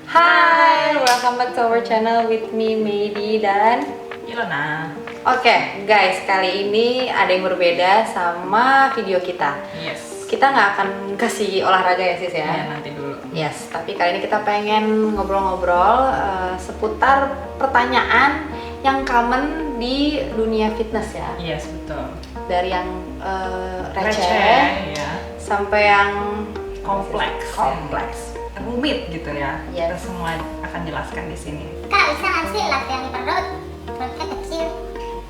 Hai, welcome back to our channel with me, Medi dan Ilona. Oke, guys, kali ini ada yang berbeda sama video kita. Yes. Kita nggak akan kasih olahraga ya sis Ya, ya? nanti dulu. Yes, tapi kali ini kita pengen ngobrol-ngobrol seputar pertanyaan yang common di dunia fitness ya. Yes, betul. Dari yang receh ya. sampai yang Kompleks. Rumit gitu ya. Yes. Kita semua akan jelaskan di sini. Kak, bisa nggak sih latihan perutnya kecil?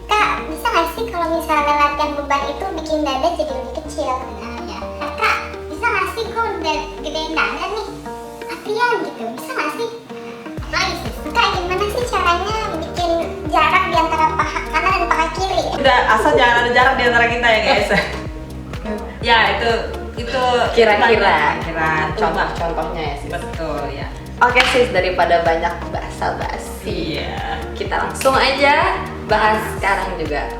Kak, bisa nggak sih kalau misalnya latihan beban itu bikin dada jadi lebih kecil? Ya. Kak, bisa nggak sih gue udah gedein dada nih? Latihan gitu, bisa nggak sih? Apalagi sih, Kak, gimana sih caranya bikin jarak di antara paha kanan dan paha kiri? Udah, asal jangan ada jarak di antara kita ya guys. Ya, itu Kira-kira coba. contohnya ya sis. Betul ya. Oke sis, daripada banyak basa-basi, Iya. kita langsung aja bahas sekarang juga.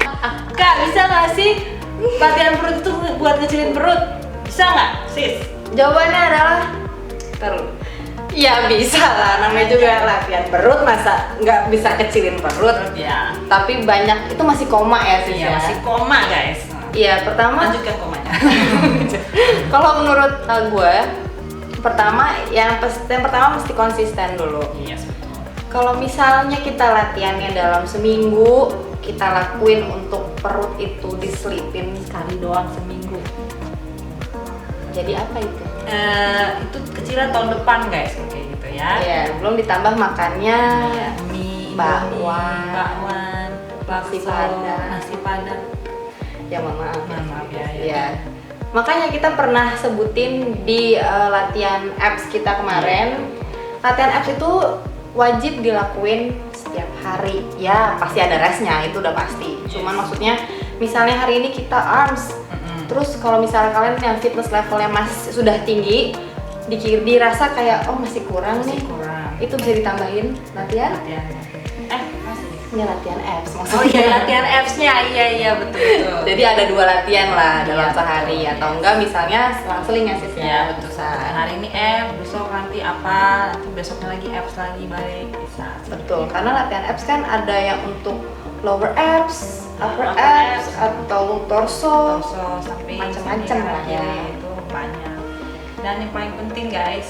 Kak, bisa nggak sih latihan perut itu buat ngecilin perut? Bisa nggak, sis? Jawabannya adalah terus. Ya bisa lah, namanya juga latihan perut, masa nggak bisa kecilin perut. Ya. Tapi banyak, itu masih koma ya sis Iya, ya? masih koma guys. Iya, pertama Lanjutkan komanya. kalau menurut gue, yang pertama mesti konsisten dulu. Yes, betul. Kalau misalnya kita latihannya dalam seminggu, kita lakuin untuk perut itu diselipin sekali doang seminggu. Jadi apa itu? Itu kecilan tahun depan guys, kayak gitu ya. Ya, belum ditambah makannya Mie, bakwan, bakwan, nasi bakso, padang. nasi padang. Ya mohon maaf. Mohon maaf ya. Ya. Makanya kita pernah sebutin di latihan abs kita kemarin. Latihan abs itu wajib dilakuin setiap hari. Ya, pasti ada restnya, itu udah pasti. Cuman maksudnya misalnya hari ini kita arms, terus kalau misalnya kalian yang fitness levelnya masih sudah tinggi, dirasa kayak oh masih kurang Masih nih, kurang. itu bisa ditambahin latihan. Latihannya. Masih. Ini latihan abs Oh maksudnya. iya, latihan abs-nya. Iya betul. Jadi ada 2 latihan lah dalam Iya, sehari, betul. atau enggak misalnya selang-seling ya sis ya. Iya betul. Hari ini abs, besok nanti apa, nanti besoknya lagi abs lagi balik bisa. Betul, karena latihan abs kan ada yang untuk lower abs, upper Upper abs, abs, atau torso. sampai Macem-macem lah ya. itu banyak. Dan yang paling penting guys,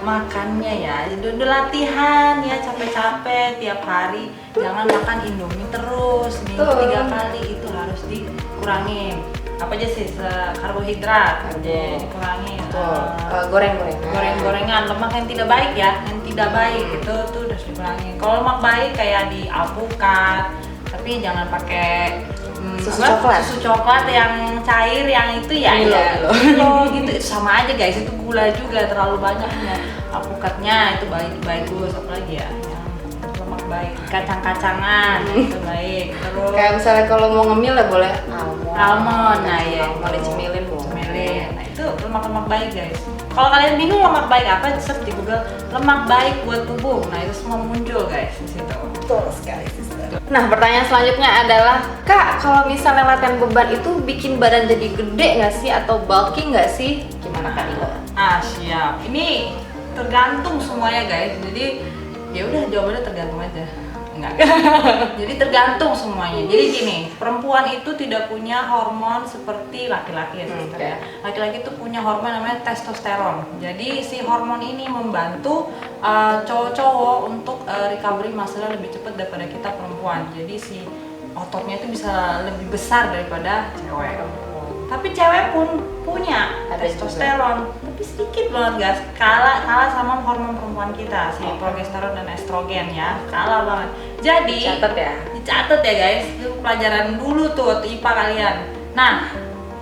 makannya ya. Udah latihan ya capek-capek tiap hari, jangan makan Indomie terus. Seminggu Betul. 3 kali itu harus dikurangin. Apa aja sih, karbohidrat dikurangin. Goreng-gorengan, lemak yang tidak baik ya, yang tidak baik itu tuh harus dikurangi. Kalau lemak baik kayak di alpukat, tapi jangan pakai susu coklat yang cair yang itu ya. Milo gitu, itu sama aja guys, itu gula juga terlalu banyaknya. Alpukatnya itu bagus, apalagi ya yang lemak baik, kacang-kacangan itu baik. Terus Kayak misalnya kalau mau ngemil ya boleh almond, nah ya mau dicemilin boleh. Nah itu lemak-lemak baik guys. Kalau kalian bingung lemak baik apa, search di Google lemak baik buat tubuh. Nah itu semua muncul guys di situ. Betul sekali sister. Nah pertanyaan selanjutnya adalah, Kak, kalau misalnya latihan beban itu bikin badan jadi gede nggak sih atau bulky nggak sih? Gimana Kak Ilo? Siap. Ini tergantung semuanya guys. Jadi ya udah jawabannya tergantung aja. Enggak. Jadi tergantung semuanya. Jadi gini, perempuan itu tidak punya hormon seperti laki-laki ya, sister, ya. Laki-laki itu punya hormon namanya testosteron. Jadi si hormon ini membantu cowok-cowok untuk recovery muscle lebih cepat daripada kita perempuan. Jadi si ototnya itu bisa lebih besar daripada cewek. Tapi cewek pun punya Ada testosteron, tapi sedikit banget guys. Kalah sama hormon perempuan kita, si progesteron dan estrogen ya, kalah banget. Jadi dicatat ya guys, itu pelajaran dulu tuh waktu IPA kalian. Nah,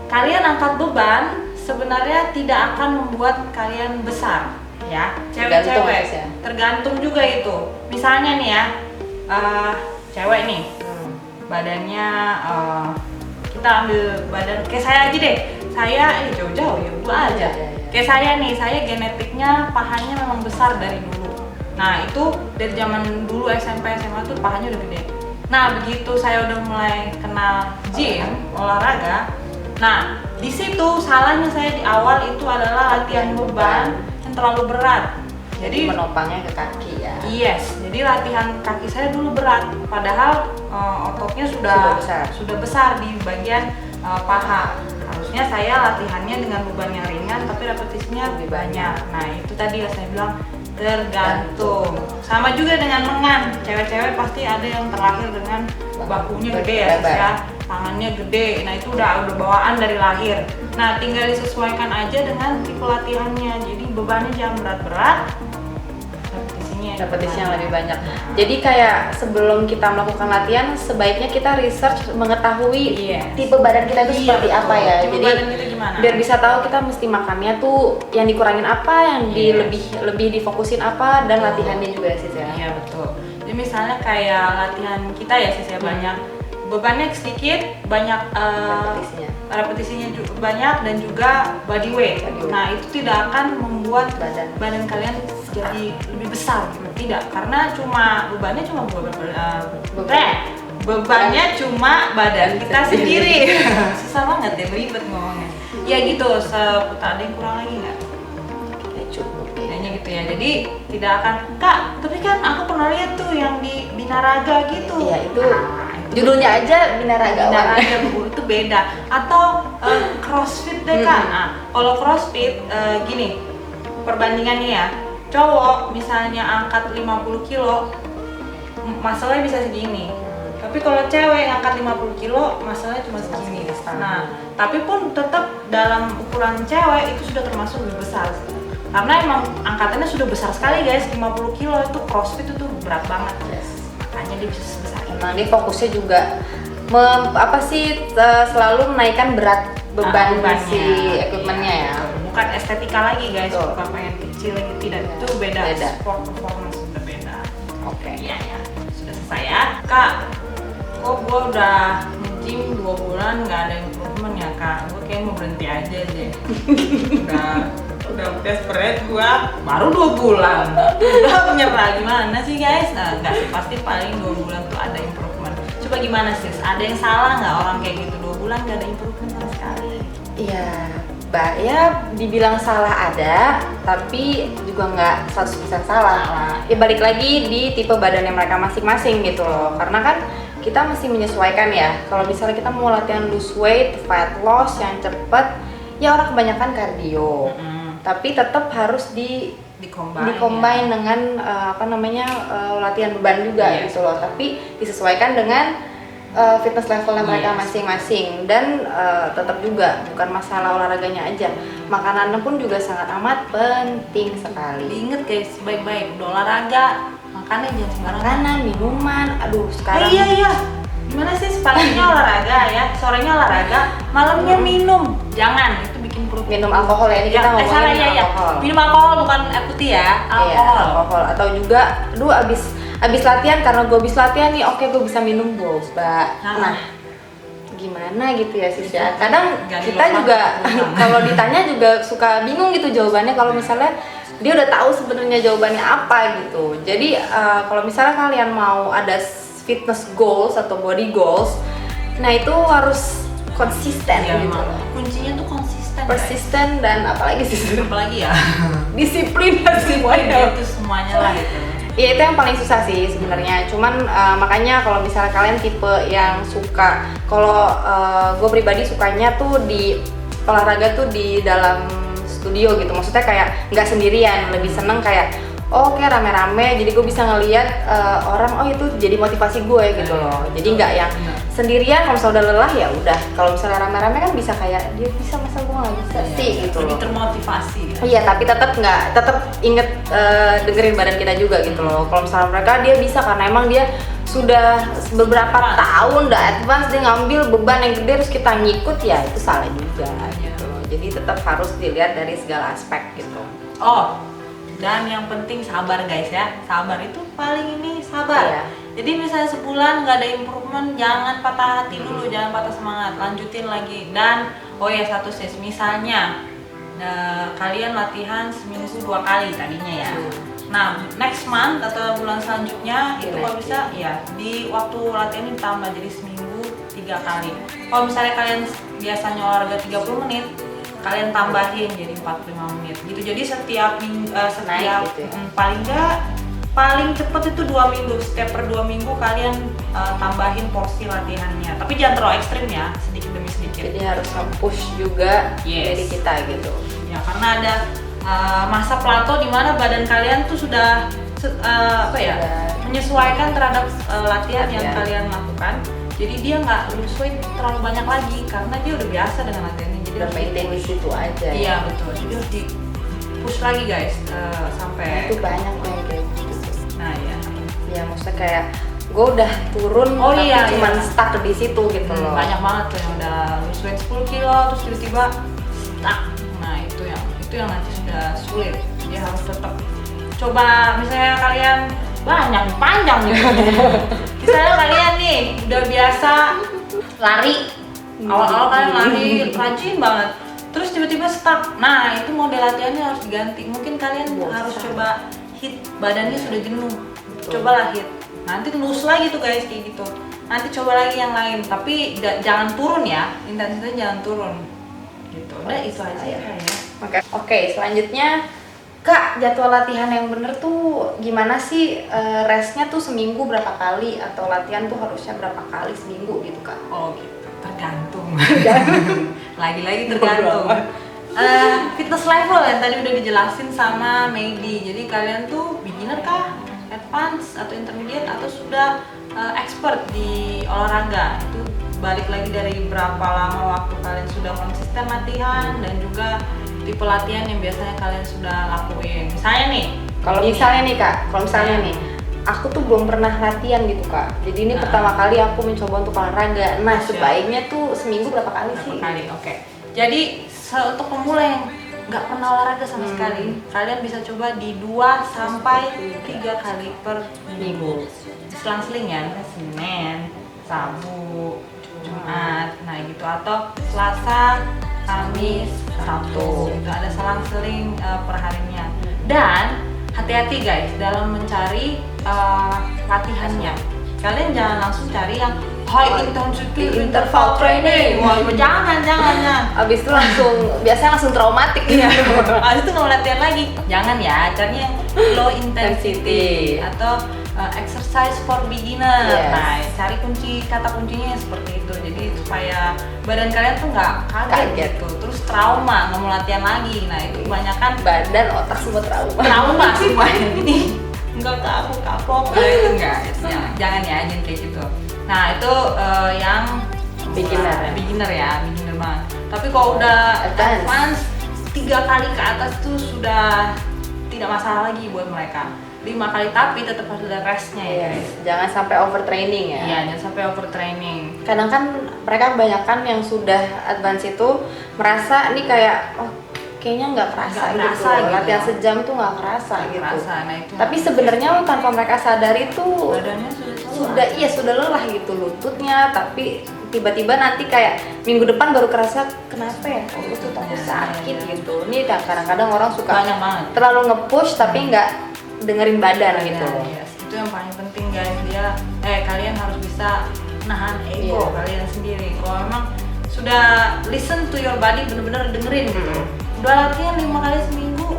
kalian angkat beban sebenarnya tidak akan membuat kalian besar ya, cewek-cewek. Tergantung juga itu. Misalnya nih ya, cewek nih, badannya kita ambil badan kayak saya aja deh. Saya jauh-jauh ya, gua aja. Kayak saya nih, saya genetiknya pahanya memang besar dari dulu. Nah, itu dari zaman dulu SMP SMA tuh pahanya udah gede. Nah, begitu saya udah mulai kenal gym, olahraga. Nah, di situ salahnya saya di awal itu adalah latihan beban yang terlalu berat. Jadi menopangnya ke kaki ya. Yes, jadi latihan kaki saya dulu berat, padahal ototnya sudah besar di bagian paha. Harusnya saya latihannya dengan beban yang ringan, tapi repetisinya lebih banyak. Nah itu tadi yang saya bilang tergantung. Sama juga dengan lengan, cewek-cewek pasti ada yang terlahir dengan bahunya gede ya, tangannya gede. Nah itu udah bawaan dari lahir. Nah tinggal disesuaikan aja dengan tipe latihannya. Jadi bebannya jangan berat-berat, repetisinya lebih banyak. Jadi kayak sebelum kita melakukan latihan, sebaiknya kita research mengetahui tipe badan kita itu seperti apa ya. Tipe jadi badan kita gimana? Biar bisa tahu kita mesti makannya tuh yang dikurangin apa, yang lebih difokusin apa, dan latihannya juga sih ya. Iya betul. Jadi misalnya kayak latihan kita ya sih banyak bebannya sedikit, banyak repetisinya juga banyak, dan juga body weight. Nah itu tidak akan membuat badan kalian jadi lebih besar gitu. Tidak, karena bebannya cuma bebannya cuma badan kita sendiri. Susah banget ya, ribet ngomongnya. Ya gitu, seputar. Ada yang kurang lagi nggak? Cukup kayaknya gitu ya. Jadi tidak akan, Kak, tapi kan aku pernah lihat tuh yang di Binaraga gitu. Iya itu. Judulnya aja Binaraga itu beda. Atau CrossFit deh kan. Nah, kalau CrossFit gini perbandingannya ya, cowok misalnya angkat 50 kilo masalahnya bisa segini, tapi kalau cewek angkat 50 kilo masalahnya cuma segini. Nah tapi pun tetap dalam ukuran cewek itu sudah termasuk lebih besar karena emang angkatannya sudah besar sekali guys. 50 kilo itu CrossFit itu berat banget, makanya dia bisa sebesar. Emang dia fokusnya juga selalu menaikkan berat beban si equipmentnya ya, bukan estetika lagi guys. Bukan pengen kecil lagi, tidak, itu beda. Sport performance sudah beda. Oke. Ya sudah selesai ya Kak. Kok gue udah nge-gym 2 bulan nggak ada improvement ya Kak, gue kayak mau berhenti aja deh. udah desperate gue, baru 2 bulan udah menyerah. Gimana sih guys? Nah nggak sih, pasti paling 2 bulan tuh ada improvement. Coba gimana sih, ada yang salah nggak orang kayak gitu 2 bulan nggak ada improvement sama sekali? Iya, ya dibilang salah ada, tapi juga nggak 100% salah. Ya balik lagi di tipe badannya mereka masing-masing gitu loh. Karena kan kita mesti menyesuaikan ya. Kalau misalnya kita mau latihan lose weight, fat loss yang cepet, ya orang kebanyakan kardio. Tapi tetap harus dicombine dengan latihan beban juga gitu loh. Tapi disesuaikan dengan fitness levelnya mereka masing-masing, dan tetap juga bukan masalah olahraganya aja, makanannya pun juga sangat amat penting sekali. Diinget guys, baik-baik udah olahraga, makannya jangan sembarangan. Makanan, minuman, aduh sekarang. Iya. Gimana sih, paginya olahraga ya, sorenya olahraga, malamnya minum. Jangan, itu bikin perut. Minum alkohol ya, ini kita ngomongin alkohol. Minum alkohol bukan air putih ya, alkohol. Iya, alkohol. Atau juga, abis latihan, karena gue abis latihan nih, oke gue bisa minum boba. Nah, gimana gitu ya sis ya. Kadang kita juga kalau ditanya juga suka bingung gitu jawabannya. Kalau misalnya dia udah tahu sebenarnya jawabannya apa gitu. Jadi kalau misalnya kalian mau ada fitness goals atau body goals, nah itu harus konsisten gitu. Kuncinya tuh konsisten. Persisten dan apalagi ya? Disiplin semuanya. Itu semuanya lah itu. Ya itu yang paling susah sih sebenarnya. Cuman makanya kalau misalnya kalian tipe yang suka, kalau gue pribadi sukanya tuh di olahraga tuh di dalam studio gitu. Maksudnya kayak nggak sendirian, lebih seneng kayak kayak rame-rame. Jadi gue bisa ngelihat orang, itu jadi motivasi gue gitu loh. Jadi nggak yang sendirian. Kalau misalnya udah lelah ya udah. Kalau misalnya rame-rame kan bisa kayak dia bisa, masa gue nggak bisa sih gitu loh. Lebih termotivasi. Iya, tapi tetap inget dengerin badan kita juga gitu loh. Kalau misalnya mereka dia bisa karena emang dia sudah beberapa tahun udah advance, dia ngambil beban yang gede terus kita ngikut, ya itu salah juga gitu loh. Jadi tetap harus dilihat dari segala aspek gitu. Dan yang penting sabar guys ya. Sabar itu paling ini, sabar. Iya. Jadi misalnya sebulan nggak ada improvement, jangan patah hati dulu, jangan patah semangat, lanjutin lagi. Dan satu sis, misalnya kalian latihan seminggu 2 kali tadinya ya. Nah next month atau bulan selanjutnya itu kalau bisa ya di waktu latihan ini tambah jadi seminggu 3 kali. Kalau misalnya kalian biasanya olahraga 30 menit, kalian tambahin jadi 45 menit gitu. Jadi setiap Naik gitu ya? paling cepet itu 2 minggu, setiap per 2 minggu kalian tambahin porsi latihannya, tapi jangan terlalu ekstrim ya, sedikit demi sedikit. Jadi harus nge-push juga Yes. dari kita gitu. Ya karena ada masa plato di mana badan kalian tuh sudah menyesuaikan terhadap latihan yang kalian lakukan. Jadi dia nggak lose weight terlalu banyak lagi karena dia udah biasa dengan latihannya. Jadi Udah harus maintain di di-push. situ aja. Iya betul. Jadi harus di push lagi guys sampai. Itu banyak yang kayak gitu. Nah ya. Ya maksudnya kayak gue udah turun Oh, tapi iya, cuman iya. stuck di situ gitu loh. Banyak banget tuh yang udah lose weight 10 kilo terus tiba-tiba stuck. Nah itu yang nanti sudah sulit. Jadi harus tetap coba, misalnya kalian panjang nih. Misalnya kalian nih udah biasa lari, awal-awal kalian lari rajin banget, terus tiba-tiba stuck. Nah itu model latihannya harus diganti. Mungkin kalian Bosan. harus coba hit, badannya sudah jenuh, cobalah hit. Nanti lurus lagi tuh guys kayak gitu. Nanti coba lagi yang lain, tapi jangan turun ya, intensitasnya jangan turun. Gitu. Udah itu aja ya. Oke, selanjutnya Kak, jadwal latihan yang bener tuh gimana sih? Restnya tuh seminggu berapa kali atau latihan tuh harusnya berapa kali seminggu gitu Kak? Oh gitu, tergantung. Lagi-lagi tergantung. Fitness level yang tadi udah dijelasin sama Medi. Jadi kalian tuh beginner kah, advance atau intermediate atau sudah expert di olahraga? Itu balik lagi dari berapa lama waktu kalian sudah konsisten latihan dan juga tipe latihan yang biasanya kalian sudah lakuin. Misalnya nih, Kalau ini misalnya nih Kak, kalau misalnya Iya. nih, aku tuh belum pernah latihan gitu Kak. Jadi ini Nah. pertama kali aku mencoba untuk olahraga. Nah, Siap. sebaiknya tuh seminggu berapa kali berapa sih? kali? Oke. Jadi untuk pemula yang nggak pernah olahraga sama sekali, kalian bisa coba di 2 sampai 3 kali per minggu. Selang-seling ya, misalnya Senin, Rabu, Jumat, nah gitu, atau Selasa, Kamis, Sabtu. Itu ada selang-seling per harinya. Dan hati-hati guys dalam mencari latihannya. Kalian jangan langsung cari yang high intensity interval training. Wah, jangan. Abis itu biasanya langsung traumatik Iya. ya. Abis itu nggak mau latihan lagi. Jangan ya, cari yang low intensity atau exercise for beginner. Yes. Nah, cari kata kuncinya seperti itu. Jadi supaya badan kalian tuh nggak kaget gitu. Terus trauma, nggak mau latihan lagi. Nah, itu kebanyakan Badan, otak semua trauma semuanya. Jadi nggak kapok. Nah, itu enggak. Jangan ya, jangan kayak gitu. Nah, itu yang Beginner ya? beginner banget. Tapi kalau udah advance 3 kali ke atas tuh sudah tidak masalah lagi buat mereka. 5 kali, tapi tetap harus ada restnya ya guys. Jangan sampai overtraining ya. Iya, jangan sampai overtraining. Kadang kan mereka kebanyakan yang sudah advance itu merasa nih kayak kayaknya nggak kerasa Nggak gitu. kerasa gitu. Latihan sejam tuh nggak kerasa Nggak gitu. kerasa, nah itu. Tapi sebenarnya tanpa mereka sadari tuh badannya sudah sudah lelah gitu lututnya, tapi tiba-tiba nanti kayak minggu depan baru kerasa kenapa ya kok lutut aku sakit gitu. Ini kadang-kadang orang suka banyak banget. terlalu nge-push tapi nggak dengerin badan gitu. Yes. Itu yang paling penting guys, kalian harus bisa nahan ego kalian sendiri. Kalau memang sudah listen to your body, bener-bener dengerin gitu. Udah latihan 5 kali seminggu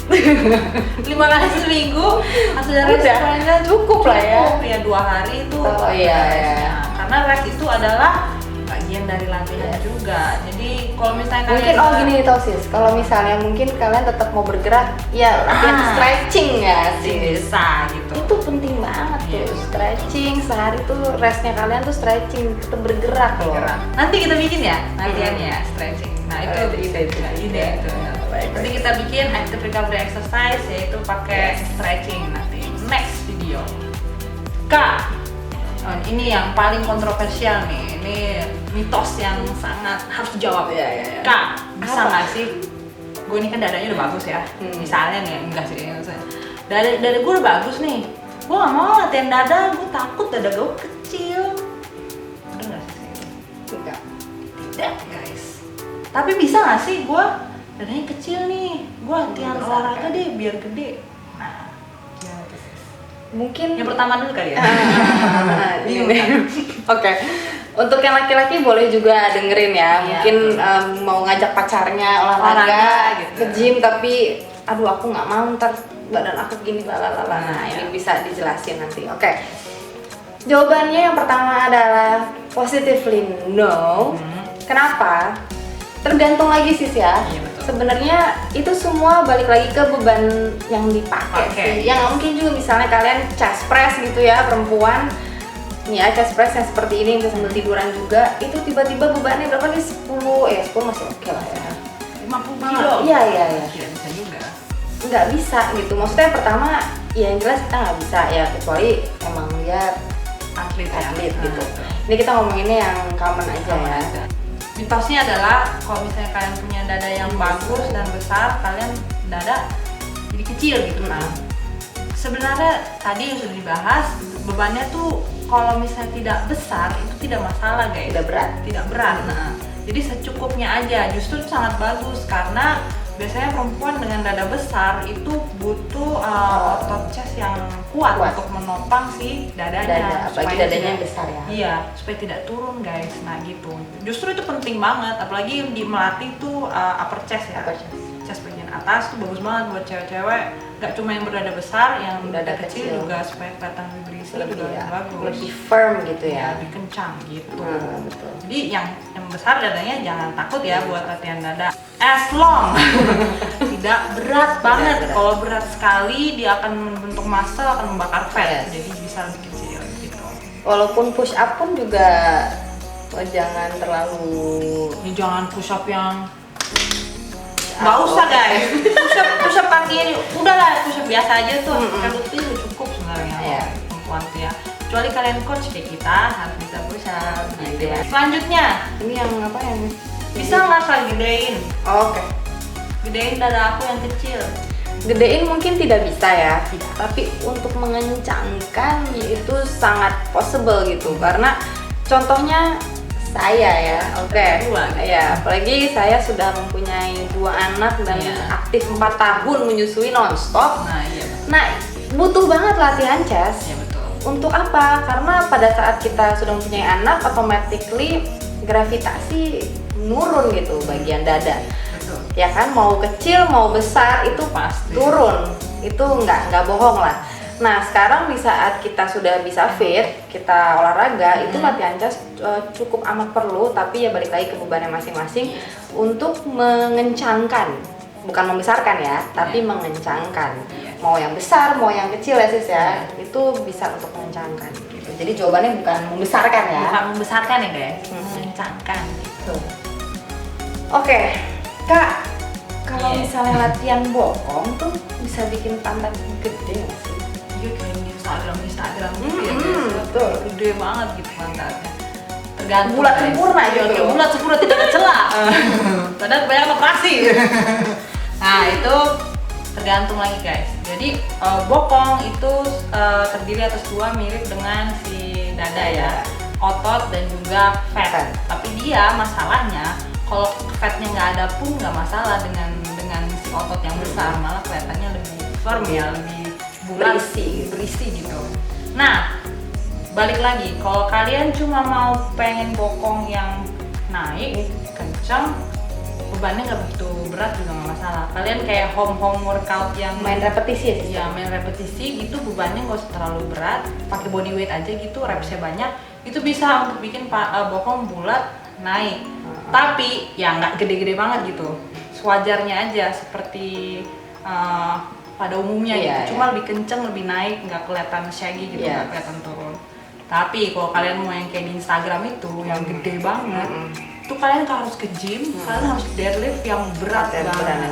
5 kali seminggu hasil dari Udah, cukup lah ya. 2 hari itu Oh, iya, restnya. iya. Karena rest itu adalah bagian dari latihan juga. Jadi kalau misalnya Mungkin kalian gini nih Sis, kalau misalnya mungkin kalian tetap mau bergerak, ya latihan stretching ya sis. bisa gitu. Itu penting banget tuh, Yes. stretching sehari tuh restnya kalian tuh stretching, tetap bergerak loh. Gerak. Nanti kita bikin ya latihannya stretching. Nah itu Ide itu. Baik. Nanti kita bikin active recovery exercise, yaitu pakai stretching nanti next video. Kak, ini yang paling kontroversial nih. Ini mitos yang sangat harus dijawab. Iya. Kak, bisa Apa? nggak sih? Gue ini kan dadanya udah bagus ya. Misalnya nih, enggak sih. Dada gue udah bagus nih. Gue nggak mau latihan dada. Gue takut dada gue kecil. Bener nggak sih? Enggak. Tidak guys. Tapi bisa nggak sih gue dadanya kecil nih, gue latihan Bisa, olahraga kan? deh biar gede. Nah, gimana tuh, Sis? Mungkin Yang pertama dulu kali ya. Bingung deh. Oke. Untuk yang laki-laki boleh juga dengerin ya. Mungkin mau ngajak pacarnya olahraga gitu. ke gym tapi aduh aku nggak mau ntar badan aku gini lalala. Nah, ini bisa dijelasin nanti. Oke. Jawabannya yang pertama adalah positively no. Kenapa? Tergantung lagi sis ya. Iya, betul. Sebenarnya itu semua balik lagi ke beban yang dipakai sih. Yang mungkin juga misalnya kalian chest press gitu ya, perempuan nih ya, chest press yang seperti ini sambil tiduran juga, itu tiba-tiba bebannya berapa nih? 10 masih oke lah ya. 50 kilo. Iya. Tidak bisa juga. Nggak bisa gitu. Maksudnya yang pertama ya yang jelas kita nggak bisa ya, kecuali emang dia Atlet gitu. Ini kita ngomonginnya yang common aja ya. Mitosnya adalah kalau misalnya kalian punya dada yang bagus dan besar, kalian dada jadi kecil gitu kan. Sebenarnya tadi yang sudah dibahas, bebannya tuh kalau misalnya tidak besar itu tidak masalah guys. Tidak berat. Nah, jadi secukupnya aja. Justru itu sangat bagus karena biasanya perempuan dengan dada besar itu butuh otot chest yang kuat untuk menopang si dadanya. Apalagi dadanya yang besar ya. Iya, supaya tidak turun guys. Nah gitu. Justru itu penting banget, apalagi di melatih tuh upper chest ya. Chest bagian atas tuh bagus banget buat cewek-cewek. Gak cuma yang berdada besar, yang dada kecil juga supaya kelihatan lebih berisi juga bagus. Lebih firm gitu ya. Lebih kencang gitu. Betul. Jadi yang besar dadanya jangan takut ya buat latihan dada. As long tidak berat banget. Kalau berat sekali dia akan membentuk muscle, akan membakar fat. Jadi bisa lebih kecil gitu. Walaupun push up pun juga jangan terlalu Jangan push up yang nggak usah guys. Push up kakinya udahlah, push up biasa aja tuh. Pakai lutut itu cukup sebenarnya perempuan tuh ya. Kecuali kalian coach kayak kita harus bisa push up gitu ya. Selanjutnya ini yang apa yang bisa nggak kalian gedein? Oke. Gedein dada aku yang kecil. Gedein mungkin tidak bisa ya, tapi untuk mengencangkan itu sangat possible gitu. Karena contohnya saya ya, ya apalagi saya sudah mempunyai 2 anak dan aktif 4 tahun menyusui nonstop. Nah butuh banget latihan chest. Untuk apa? Karena pada saat kita sudah mempunyai anak, automatically gravitasi nurun gitu bagian dada. Ya kan, mau kecil mau besar itu pasti turun. Itu nggak bohong lah. Nah sekarang di saat kita sudah bisa fit, kita olahraga, itu latihan chest cukup amat perlu, tapi ya balik lagi ke bebannya masing-masing untuk mengencangkan, bukan membesarkan ya, tapi mengencangkan. Mau yang besar, mau yang kecil ya sis ya, itu bisa untuk mengencangkan gitu. Jadi jawabannya bukan membesarkan ya. Bukan membesarkan ya guys, mengencangkan gitu. Oke, Kak, kalau misalnya latihan bokong tuh bisa bikin pantat gede nggak sih? Iya kayak di Instagram gitu ya guys, betul. Gede banget gitu pantatnya. Tergantung bulat sempurna gitu. Bulat sempurna tidak ada celah. Padahal banyak operasi. Nah itu tergantung lagi guys. Jadi bokong itu terdiri atas 2 mirip dengan si dada ya, otot dan juga fat. Tapi dia masalahnya kalau fatnya nggak ada pun nggak masalah dengan si otot yang besar, malah kelihatannya lebih firm ya, lebih bulat, berisi gitu. Nah balik lagi, kalau kalian cuma mau pengen bokong yang naik kencang, bebannya nggak begitu berat juga nggak masalah. Kalian kayak home workout yang main repetisi ya, main repetisi gitu, bebannya nggak usah terlalu berat, pakai body weight aja gitu, repsnya banyak, itu bisa untuk bikin bokong bulat naik. Tapi ya nggak gede-gede banget gitu, sewajarnya aja seperti pada umumnya gitu. Cuma lebih kenceng, lebih naik, nggak kelihatan shaggy gitu, nggak kelihatan turun. Tapi kalau kalian mau yang kayak di Instagram itu yang gede banget, itu kalian harus ke gym, kalian harus deadlift yang berat banget.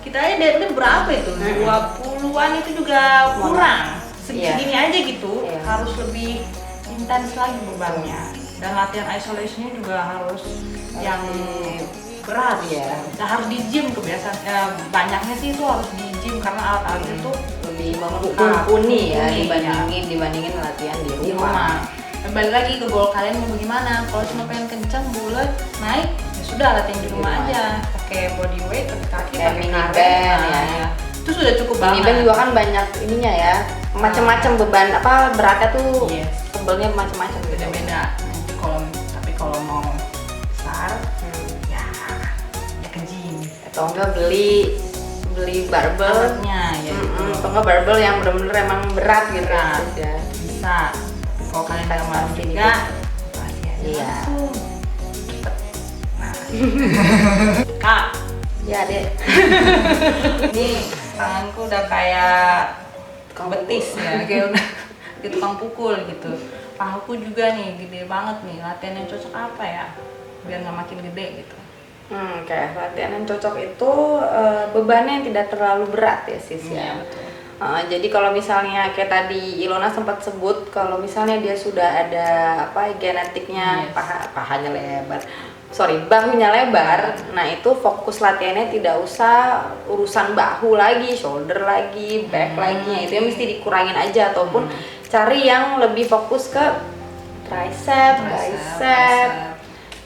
Kita aja deadlift berapa itu? 20-an itu juga kurang. Segini aja gitu, harus lebih intens lagi bebannya. Dan latihan isolation-nya juga harus yang berat ya. Nah, harus di gym kebiasaan. Banyaknya sih itu harus di gym karena alat-alatnya tuh lebih mumpuni ya dibandingin latihan di rumah. Balik lagi ke goal kalian mau gimana. Kalau cuma pengen kencang, bulat, naik, ya sudah latihan di rumah aja. Pakai body weight, pakai kaki, pakai mini band ya. Itu sudah cukup banget. Mini band juga kan banyak ininya ya, macam-macam beban beratnya tuh tebelnya macam-macam gitu. beda-beda. Tapi kalau mau besar ya ke gym Atau enggak beli barbel alatnya ya gitu. atau enggak barbel yang bener-bener emang berat gitu Berat. ya. Bisa. Tapi kalau kalian nggak mau juga pasti aja Iya. langsung. Cepet. Nah. Kak, Ya deh. ini tanganku udah kayak tukang betis ya, kayak udah di tukang pukul gitu. Pahaku juga nih gede banget nih. Latihan yang cocok apa ya? Biar nggak makin gede gitu. Kayak latihan yang cocok itu bebannya yang tidak terlalu berat ya sis ya. Betul. Jadi kalau misalnya kayak tadi Ilona sempat sebut kalau misalnya dia sudah ada genetiknya pahanya lebar, bahunya lebar, nah itu fokus latihannya tidak usah urusan bahu lagi, shoulder lagi, back lagi, itu yang mesti dikurangin aja ataupun cari yang lebih fokus ke tricep, bicep.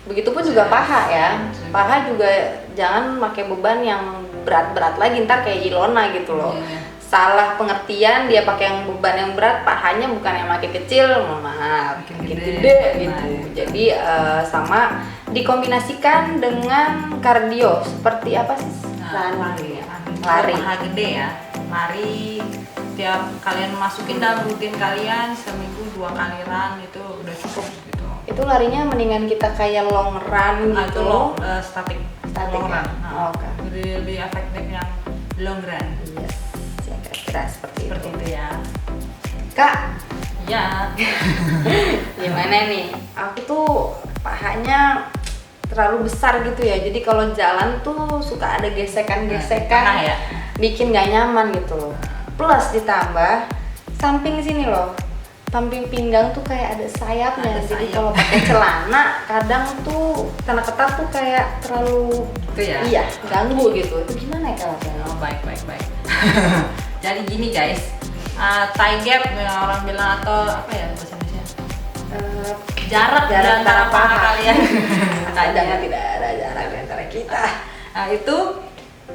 Begitupun juga paha ya. Paha juga jangan pakai beban yang berat-berat lagi, ntar kayak Ilona gitu loh. Salah pengertian, dia pakai yang beban yang berat, pahanya bukan yang makin kecil, maaf, makin gede gitu. Jadi sama dikombinasikan dengan kardio seperti apa sih? Lari. Paha gede ya. Lari tiap kalian masukin dalam rutin kalian seminggu 2 kali run itu udah cukup gitu. Itu larinya mendingan kita kayak long run gitu loh. Static Static long ya? run. Nah, Oke. Lebih efektif yang long run. Iya. Kira-kira seperti Seperti itu ya. Kak, Ya. gimana nih? Aku tuh pahanya terlalu besar gitu ya. Jadi kalau jalan tuh suka ada gesekan-gesekan, Nah, ya. bikin gak nyaman gitu loh. Plus ditambah samping sini loh, samping pinggang tuh kayak ada sayapnya. Ada Jadi sayap. kalau pakai celana kadang tuh karena ketat tuh kayak terlalu Itu ya. iya ganggu gitu. Itu gimana ya kalau Oh, baik. Jadi gini guys, thigh gap orang bilang atau apa ya bahasa Indonesia? Jarak di antara paha kalian. Kadang tidak ada jarak di antara kita. Nah itu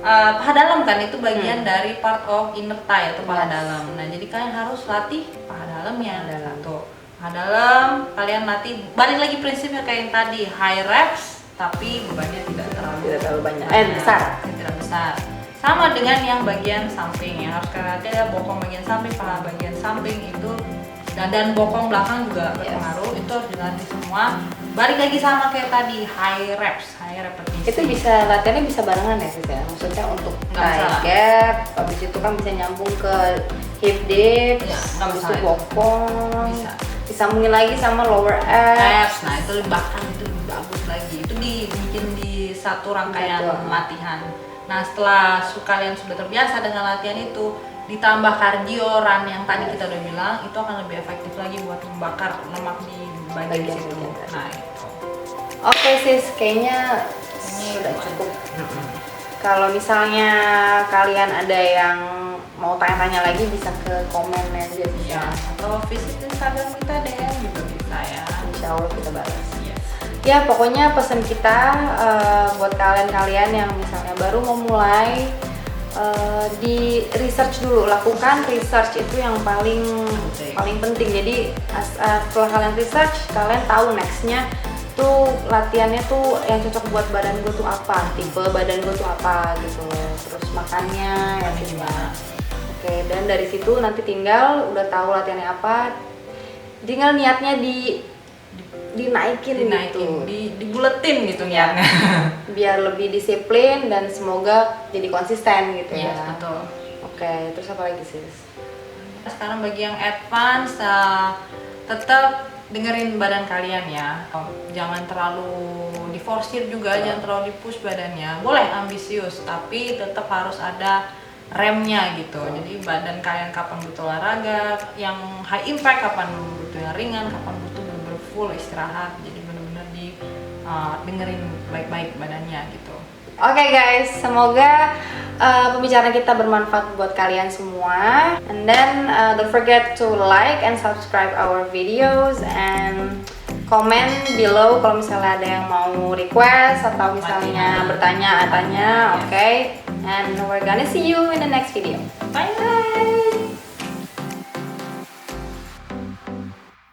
paha dalam kan, itu bagian dari part of inner thigh atau paha dalam. Nah jadi kalian harus latih paha dalamnya. Satu, paha dalam kalian latih. Balik lagi prinsipnya kayak yang tadi, high reps tapi bebannya tidak terlalu banyak. Besar. Tidak besar. Sama dengan yang bagian samping, yang harus kalian latih adalah bokong bagian samping, paha bagian samping itu dan bokong belakang juga berpengaruh. Itu harus dilatih semua. Balik lagi sama kayak tadi, high reps, high repetition. Itu bisa latihannya bisa barengan ya sis ya? Maksudnya untuk Nggak thigh masalah. gap, habis itu kan bisa nyambung ke hip dips, Ya, nggak habis itu masalah itu. bokong, Bisa. disambungin lagi sama lower abs. Reps, nah itu bahkan itu lebih bagus lagi. Itu dibikin di satu rangkaian Satu. latihan. Nah setelah kalian sudah terbiasa dengan latihan itu, ditambah cardio run yang tadi kita udah bilang, itu akan lebih efektif lagi buat membakar lemak di bagian Bagian situ. bagian tadi. Nah itu. Oke sis, kayaknya sudah cukup. Kalau misalnya kalian ada yang mau tanya-tanya lagi bisa ke komen aja bisa. Ya, atau visit Instagram kita DM juga bisa ya. Insya Allah kita balas. Yes. Ya pokoknya pesan kita buat kalian-kalian yang misalnya baru mau mulai, di research dulu, lakukan research itu yang paling penting. Jadi setelah kalian research, kalian tahu nextnya tuh latihannya tuh yang cocok buat badan gue tuh apa, tipe badan gue tuh apa gitu loh, terus makannya ya gimana. Oke, dan dari situ nanti tinggal udah tahu latihannya apa, tinggal niatnya dinaikin gitu, dibuletin gitu niatnya. biar lebih disiplin dan semoga jadi konsisten gitu Iya, ya. betul. Oke, terus apa lagi sis? Sekarang bagi yang advance, tetap dengerin badan kalian ya. Jangan terlalu diforsir juga, jangan terlalu dipush badannya. Boleh ambisius, tapi tetap harus ada remnya gitu. Jadi badan kalian kapan butuh olahraga yang high impact, kapan butuh yang ringan, kapan butuh bener-bener full istirahat. Jadi bener-bener dengerin baik-baik badannya gitu. Oke guys, semoga pembicaraan kita bermanfaat buat kalian semua. And then don't forget to like and subscribe our videos and comment below kalau misalnya ada yang mau request atau misalnya bertanya. Oke. And we're gonna see you in the next video. Bye bye.